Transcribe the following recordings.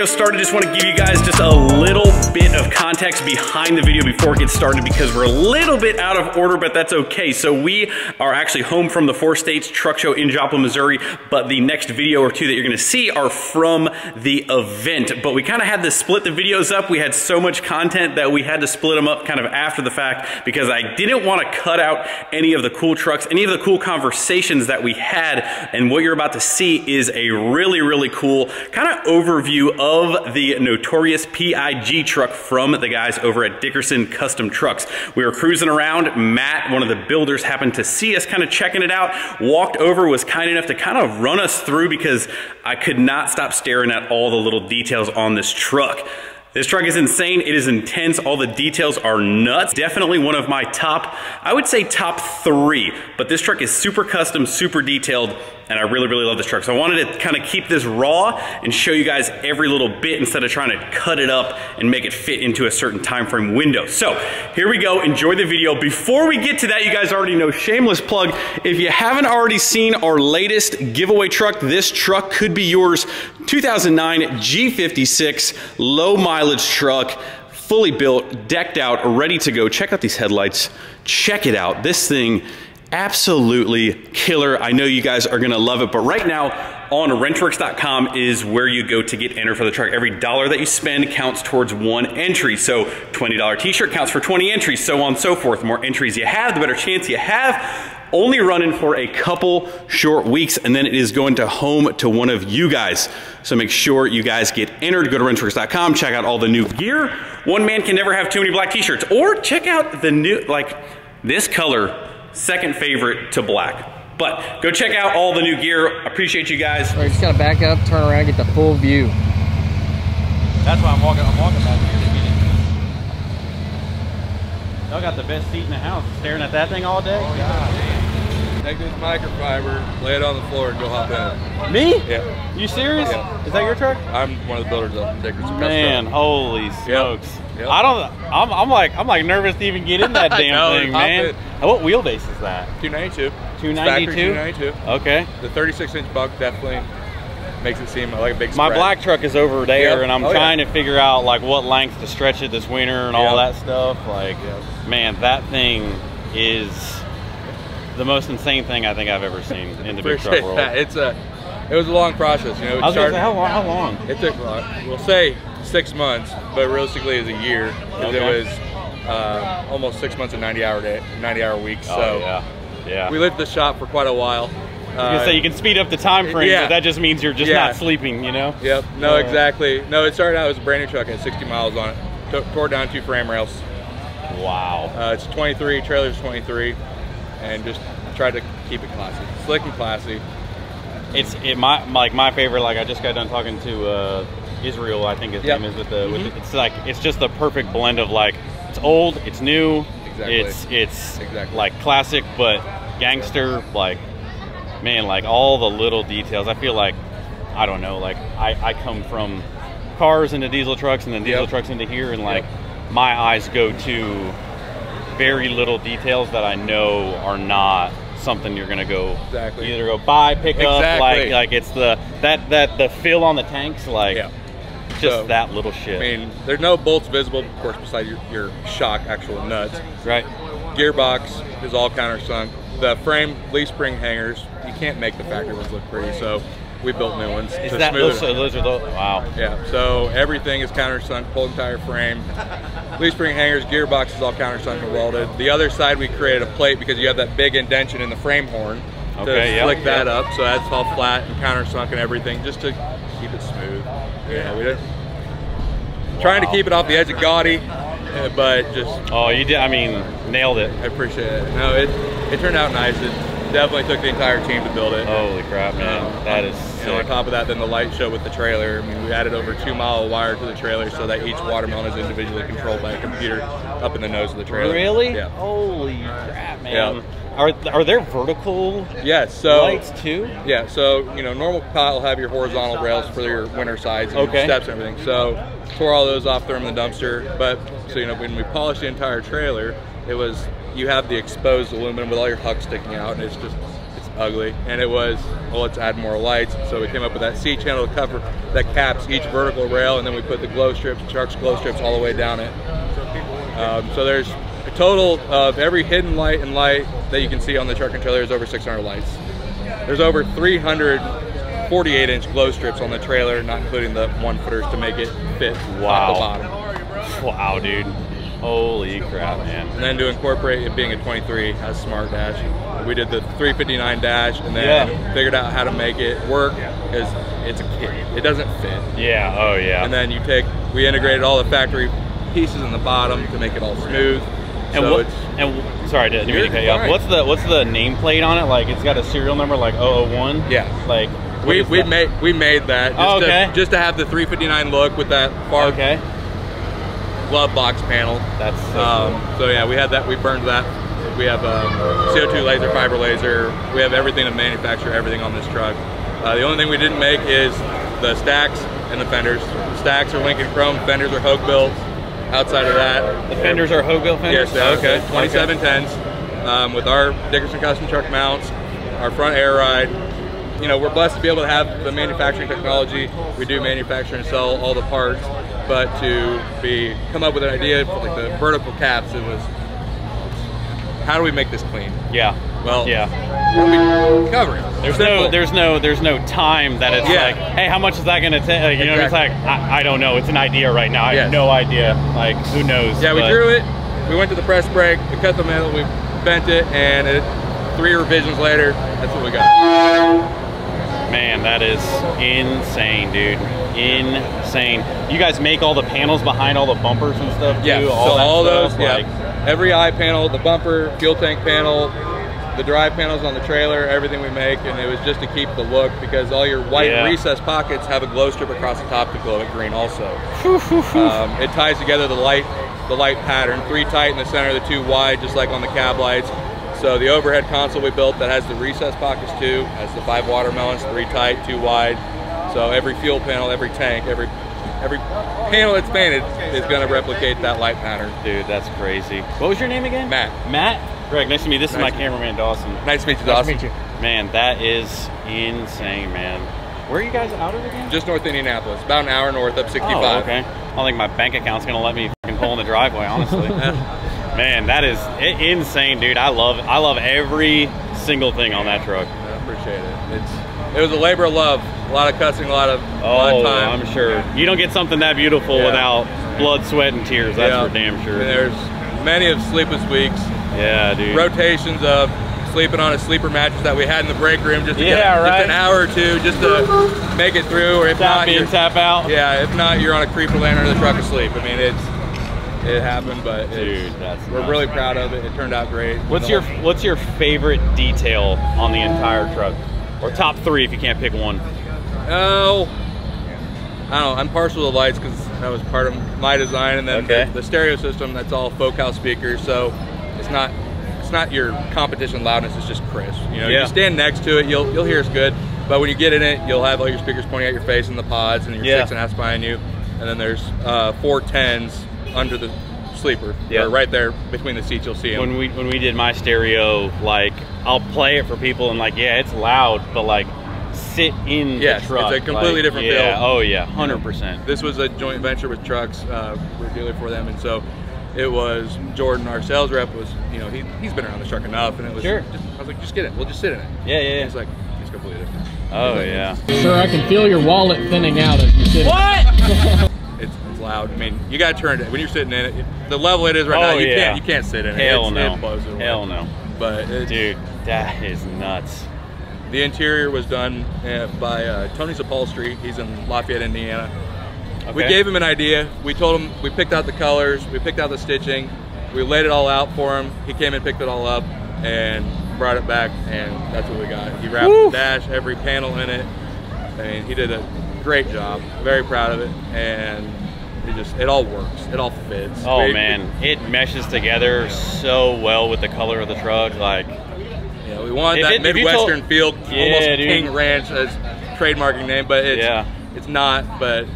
video started, just want to give you guys just a little bit of context behind the video before it gets started, because we're a little bit out of order, but that's okay. So we are actually home from the 4 States Truck Show in Joplin, Missouri, but the next video or two that you're gonna see are from the event. But we kind of had to split the videos up. We had so much content that we had to split them up kind of after the fact, because I didn't want to cut out any of the cool trucks, any of the cool conversations that we had. And what you're about to see is a really, really cool kind of overview of the notorious PIG truck from the guys over at Dickerson Custom Trucks. We were cruising around. Matt, one of the builders, happened to see us kind of checking it out, walked over, was kind enough to kind of run us through, because I could not stop staring at all the little details on this truck. This truck is insane. It is intense. All the details are nuts. Definitely one of my top, I would say top 3, but this truck is super custom, super detailed, and I really, really love this truck. So I wanted to kind of keep this raw and show you guys every little bit instead of trying to cut it up and make it fit into a certain time frame window. So here we go. Enjoy the video. Before we get to that, you guys already know, shameless plug, if you haven't already seen our latest giveaway truck, this truck could be yours. 2009 G56 low mileage truck, fully built, decked out, ready to go. Check out these headlights. Check it out. This thing, absolutely killer. I know you guys are gonna love it, but right now on rentworks.com is where you go to get entered for the truck. Every dollar that you spend counts towards 1 entry. So $20 t-shirt counts for 20 entries, so on and so forth. The more entries you have, the better chance you have. Only running for a couple short weeks, and then it is going to home to one of you guys. So make sure you guys get entered. Go to rentworks.com, check out all the new gear. One man can never have too many black t-shirts. Or check out the new, like this color, second favorite to black. But go check out all the new gear. Appreciate you guys. All right, just gotta back up, turn around, get the full view. That's why I'm walking back here to get it. Y'all got the best seat in the house, staring at that thing all day. Oh, yeah. Take this microfiber, lay it on the floor, and go hop in. Me? Yeah. You serious? Yeah. Is that your truck? I'm one of the builders of Dickerson Custom Trucks. Man, holy smokes! Yep. I'm like nervous to even get in that damn No, thing, man. What wheelbase is that? 292. 292. 292. Okay. The 36-inch buck definitely makes it seem like a big My spread. black truck is over there, Yep. and I'm trying to figure out like what length to stretch it this winter and all that stuff. Like, man, that thing is the most insane thing I think I've ever seen in the big truck world. That. It was a long process, you know. I was gonna say, how long? It took, we'll say 6 months, but realistically it was a year, because it was almost 6 months of 90-hour weeks. So yeah. We lived the shop for quite a while. I was gonna say you can speed up the time frame, but that just means you're just not sleeping, you know? Yep. No, exactly. No, it started out as a brand new truck. It had 60 miles on it. Tore down 2 frame rails. Wow. It's 23, trailer's 23, and just tried to keep it classy, slick and classy. My favorite. Like, I just got done talking to Israel, I think his name is, with the it's just the perfect blend of, like, it's old, it's new, it's like classic but gangster. Like, man, like all the little details. I feel like, I don't know, like I come from cars into diesel trucks and then diesel trucks into here, and like my eyes go to very little details that I know are not something you're gonna go either go buy, pick up, like it's the fill on the tanks, like just that little shit. I mean, there's no bolts visible, of course, besides your shock actual nuts. Right. Gearbox is all countersunk. The frame leaf spring hangers, you can't make the factory ones look pretty, so we built new ones. Is that those are those? Wow. Yeah. So everything is countersunk, whole entire frame. Leaf spring hangers, gearbox is all countersunk and welded. The other side we created a plate because you have that big indention in the frame horn to flick that up, so that's all flat and countersunk and everything, just to keep it smooth. Yeah, we did. Trying to keep it off the edge of gaudy, but just. Oh, you did. I mean, nailed it. I appreciate it. No, it turned out nice. It definitely took the entire team to build it. Holy crap, man! That is sick. On top of that, then the light show with the trailer. I mean, we added over 2 mile wire to the trailer so that each watermelon is individually controlled by a computer up in the nose of the trailer. Really? Yeah. Holy crap, man! Yeah. Are there vertical lights too? Yeah. So normal pilot will have your horizontal rails for your winter sides and steps and everything. So tore all those off, threw them in the dumpster. But so when we polished the entire trailer, you have the exposed aluminum with all your huck sticking out, and it's ugly, and it was, well, let's add more lights. So we came up with that C channel cover that caps each vertical rail, and then we put the glow strips, truck's glow strips, all the way down it. So there's a total of every hidden light and light that you can see on the truck and trailer is over 600 lights. There's over 300 48-inch glow strips on the trailer, not including the 1-footers to make it fit top to bottom. Wow, dude. Holy crap, man. And then to incorporate it being a 23 as smart dash, we did the 359 dash and then figured out how to make it work because it's a kit. It doesn't fit. Yeah, oh yeah. And then we integrated all the factory pieces in the bottom to make it all smooth. And sorry, didn't mean to cut you off. What's the nameplate on it? Like, it's got a serial number like 001? Yeah. Like, we made that just to have the 359 look with that far glove box panel. That's so cool. So yeah, we had that. We burned that. We have CO2 laser, fiber laser. We have everything to manufacture everything on this truck. The only thing we didn't make is the stacks and the fenders. The stacks are Lincoln Chrome, fenders are Hogue built. Outside of that, the fenders are Hogue built fenders. Yes, okay. 2710s with our Dickerson Custom Truck mounts, our front air ride. You know, we're blessed to be able to have the manufacturing technology. We do manufacture and sell all the parts, but to come up with an idea for like the vertical caps, it was, how do we make this clean? Yeah. Well, yeah. Covering. There's no time that it's like, hey, how much is that going to take? Like, you know, it's like, I don't know. It's an idea right now. I have no idea. Like, who knows? Yeah, we drew it. We went to the press brake. We cut the metal. We bent it, and 3 revisions later, that's what we got. Man, that is insane, dude. Insane. You guys make all the panels behind all the bumpers and stuff too? Yeah, all those, every eye panel, the bumper, fuel tank panel, the drive panels on the trailer, everything we make, and it was just to keep the look because all your white recessed pockets have a glow strip across the top to glow it green also. It ties together the light pattern, 3 tight in the center, the 2 wide, just like on the cab lights. So the overhead console we built that has the recessed pockets too, has the 5 watermelons, 3 tight, 2 wide. So every fuel panel, every tank, every panel that's painted is going to replicate that light pattern. Dude, that's crazy. What was your name again? Matt. Matt? Greg, nice to meet you. This is my cameraman, Dawson. Nice to meet you, Dawson. Nice to meet you. Man, that is insane, man. Where are you guys out of again? Just north of Indianapolis, about an hour north, up 65. Oh, okay. I don't think my bank account's going to let me fucking pull in the driveway, honestly. Man, that is insane, dude. I love every single thing on that truck. I appreciate it. It was a labor of love. A lot of cussing, a lot of time. I'm sure. You don't get something that beautiful without blood, sweat, and tears. That's for damn sure. And there's many of sleepless weeks. Yeah, dude. Rotations of sleeping on a sleeper mattress that we had in the break room just to get right. just an hour or two just to make it through. Or if tap in, tap out. Yeah, if not, you're on a creeper laying under the truck asleep. I mean, it happened, but dude, we're really proud of it. It turned out great. What's your favorite detail on the entire truck, or top 3 if you can't pick one? Oh, I don't know. I'm partial to lights because that was part of my design, and then the stereo system. That's all Focal speakers, so it's not your competition loudness. It's just crisp. You know, you stand next to it, you'll hear it's good, but when you get in it, you'll have all your speakers pointing at your face in the pods, and your 6.5 behind you, and then there's 4 10s under the sleeper. Or right there between the seats, you'll see them. When we did my stereo, like, I'll play it for people and like, it's loud, but like, sit in the truck. It's a completely different feel. Oh yeah, 100%. This was a joint venture with Trucks. We're a dealer for them, and so it was Jordan, our sales rep, was, you know, he's been around the truck enough, and it was I was like, just get it. We'll just sit in it. Yeah. He's like, it's completely different. Oh yeah. Sir, I can feel your wallet thinning out as you sit. What? It's loud. I mean, you got to turn it when you're sitting in it. The level it is right now, you can't sit in it. Hell no. It blows it away. Hell no. But dude, that is nuts. The interior was done by Tony's Upholstery. He's in Lafayette, Indiana. Okay. We gave him an idea. We told him, we picked out the colors, we picked out the stitching, we laid it all out for him. He came and picked it all up and brought it back, and that's what we got. He wrapped the dash, every panel in it. I mean, he did a great job. Very proud of it, and it all works. It all fits. Oh man, it meshes together so well with the color of the truck. Like, yeah, we wanted that Midwestern feel, almost King Ranch as trademarking name, but it's not. But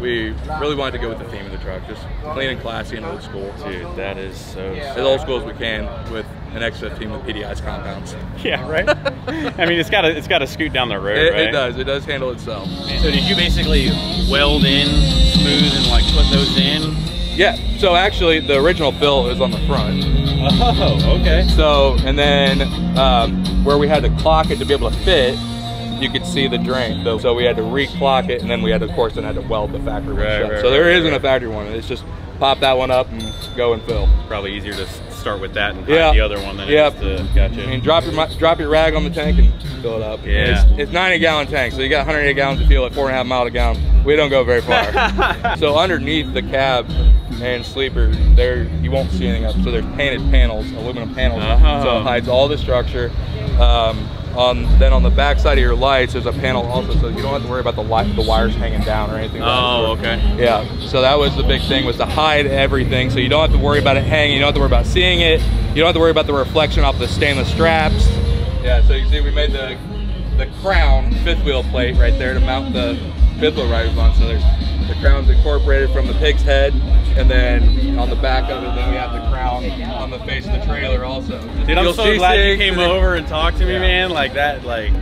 we really wanted to go with the theme of the truck, just clean and classy and old school. Dude, that is so as old school as we can with an X15 with PDI's compounds. Yeah, right. I mean, it's got to scoot down the road, right? It does handle itself. So did you basically weld in smooth and like put those in? Yeah, so actually the original fill is on the front. Oh, okay. So, and then where we had to clock it to be able to fit, you could see the drain. So we had to re-clock it, and then we had to, of course, then had to weld the factory one shut. So there isn't a factory one. It's just pop that one up and go and fill. Probably easier to start with that and hide the other one than it is to, gotcha. I mean, drop your rag on the tank and fill it up. Yeah. It's 90-gallon tank, so you got 180 gallons of fuel at 4.5 miles a gallon. We don't go very far. So underneath the cab and sleeper, there you won't see anything up. So there's painted panels, aluminum panels, so it hides all the structure. Then on the back side of your lights, there's a panel also, so you don't have to worry about the wires hanging down or anything. Oh, okay. Yeah. So that was the big thing, was to hide everything, so you don't have to worry about it hanging. You don't have to worry about seeing it. You don't have to worry about the reflection off the stainless straps. Yeah. So you see, we made the crown fifth wheel plate right there to mount the fifth wheel riders on. So the crown's incorporated from the pig's head, and then on the back of it, then we have the crown on the face of the trailer also. Dude, I'm so glad you came over and talked to me, man. Like that, like,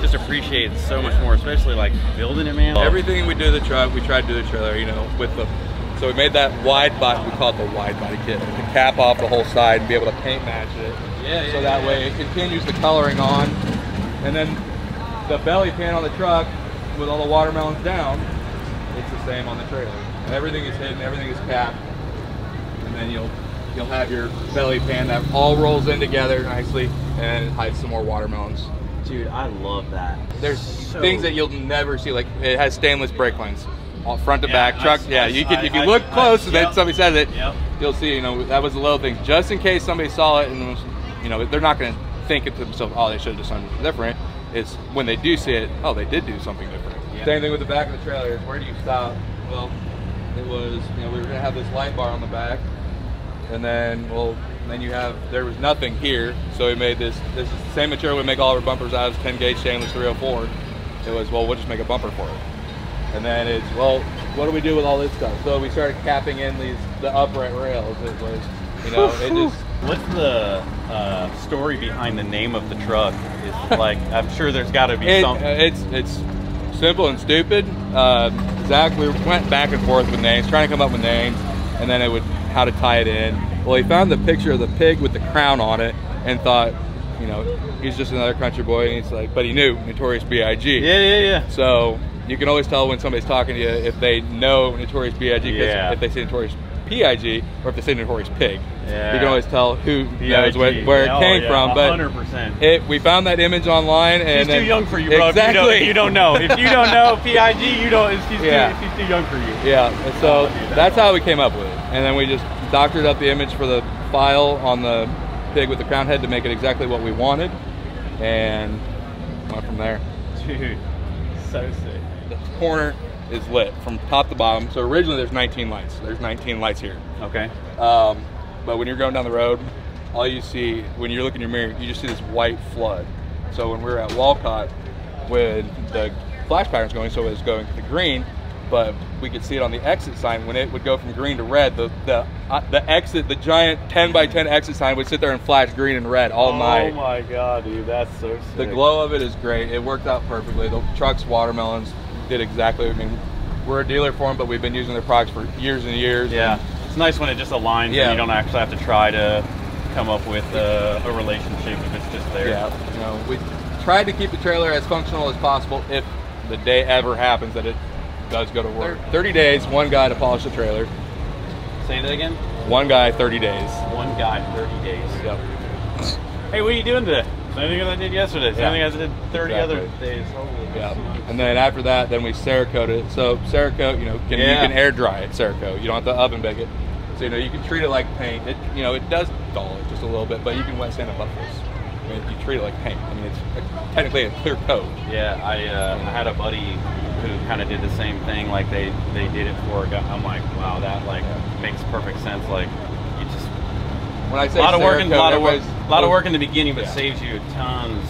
just appreciate it so much more, especially like building it, man. Everything we do the truck, we try to do the trailer, you know, with the. So we made that wide body, we call it the wide body kit, to cap off the whole side and be able to paint match it. Yeah. So that way it continues the coloring on, and then the belly pan on the truck with all the watermelons down, it's the same on the trailer. And everything is hidden, everything is capped, and then you'll have your belly pan that all rolls in together nicely, and it hides some more watermelons. Dude, I love that. There's things that you'll never see, like it has stainless brake lines, all front to back truck. If you look close and then somebody says it, you'll see. You know, that was the little thing, just in case somebody saw it and was, you know, they're not going to think it to themselves, oh, they should have done something different. It's when they do see it, oh, they did do something different. Same thing with the back of the trailer. Is where do you stop? Well, it was, you know, we were going to have this light bar on the back, and then, well, then there was nothing here, so we made this is the same material we make all our bumpers out of, 10 gauge stainless 304. It was, well, we'll just make a bumper for it. And then it's, well, what do we do with all this stuff? So we started capping in the upright rails. It was, you know, it just. What's the story behind the name of the truck? It's like, I'm sure there's got to be something. It's simple and stupid. Zach, we went back and forth with names, trying to come up with names, and then how to tie it in. Well, he found the picture of the pig with the crown on it and thought, you know, he's just another country boy, and he's like, but he knew Notorious B.I.G. Yeah. So you can always tell when somebody's talking to you if they know Notorious B.I.G. because if they say Notorious P.I.G. or if they say Notorious Pig. Yeah. You can always tell who knows where it came from. But 100%. We found that image online, and he's too young for you, bro. Exactly. You don't know. If you don't know P.I.G., you don't. He's too young for you. Yeah. And so that's how we came up with it, and then we just doctored up the image for the file on the pig with the crown head to make it exactly what we wanted, and went from there. Dude, so sick. The corner is lit from top to bottom. So originally there's 19 lights. There's 19 lights here. Okay. But when you're going down the road, all you see, when you look in your mirror, you just see this white flood. So when we were at Walcott, when the flash pattern's going, so it was going to green, but we could see it on the exit sign. When it would go from green to red, the exit, the giant 10 by 10 exit sign would sit there and flash green and red all night. Oh my God, dude, that's so sick. The glow of it is great. It worked out perfectly. The truck's watermelons did exactly. I mean, we're a dealer for them, but we've been using their products for years and years. Yeah, it's nice when it just aligns and you don't actually have to try to come up with a relationship if it's just there. Yeah, you know, we tried to keep the trailer as functional as possible if the day ever happens that it does go to work. 30 days, one guy to polish the trailer. Say that again? One guy, 30 days. One guy, 30 days. Yep. Hey, what are you doing today? Same thing as I did yesterday. Same thing as I did 30 other days. Holy and then after that, then we Cerakote it. So Cerakote, you know, you can air dry it, Cerakote. You don't have to oven bake it. So, you know, you can treat it like paint. It, you know, it does dull it just a little bit, but you can wet sand it buffers. I mean, you treat it like paint. I mean, it's technically a clear coat. Yeah, I had a buddy who kind of did the same thing. Like they did it for a guy. I'm like, wow, that like makes perfect sense. Like you just when I say a lot of work in the beginning, but saves you tons.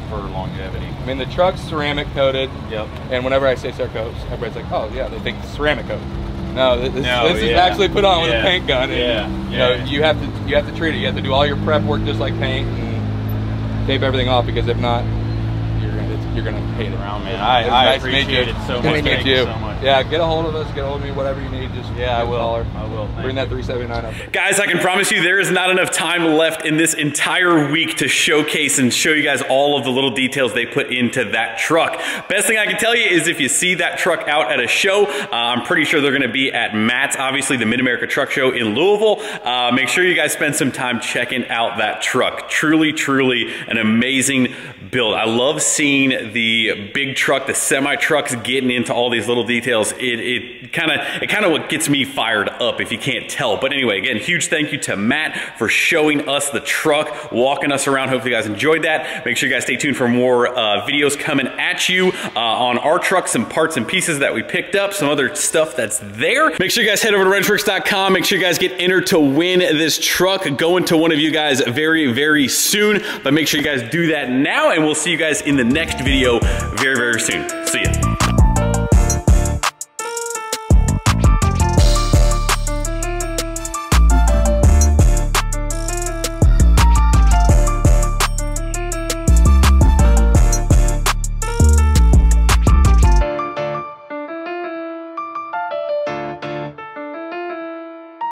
for longevity. I mean, the truck's ceramic coated. Yep. And whenever I say Cerakote, everybody's like, oh yeah, they think it's ceramic coated. No, this is actually put on with a paint gun. And, you know, you have to treat it. You have to do all your prep work just like paint and tape everything off, because if not, you're gonna hate it. Around, man. I appreciate it so much. Thank you so much. Yeah, get a hold of us. Get a hold of me. Whatever you need, just I will. Holler. I will. Bring that 379 up. Guys, I can promise you there is not enough time left in this entire week to showcase and show you guys all of the little details they put into that truck. Best thing I can tell you is if you see that truck out at a show, I'm pretty sure they're going to be at Matt's, obviously the Mid-America Truck Show in Louisville. Make sure you guys spend some time checking out that truck. Truly, truly an amazing build. I love seeing the big truck, the semi trucks getting into all these little details. It kind of what gets me fired up, if you can't tell. But anyway, again, huge thank you to Matt for showing us the truck, walking us around. Hopefully you guys enjoyed that. Make sure you guys stay tuned for more videos coming at you on our truck, some parts and pieces that we picked up, some other stuff that's there. Make sure you guys head over to wrenchworks.com. Make sure you guys get entered to win this truck. Going to one of you guys very, very soon. But make sure you guys do that now, and we'll see you guys in the next video very, very soon. See ya.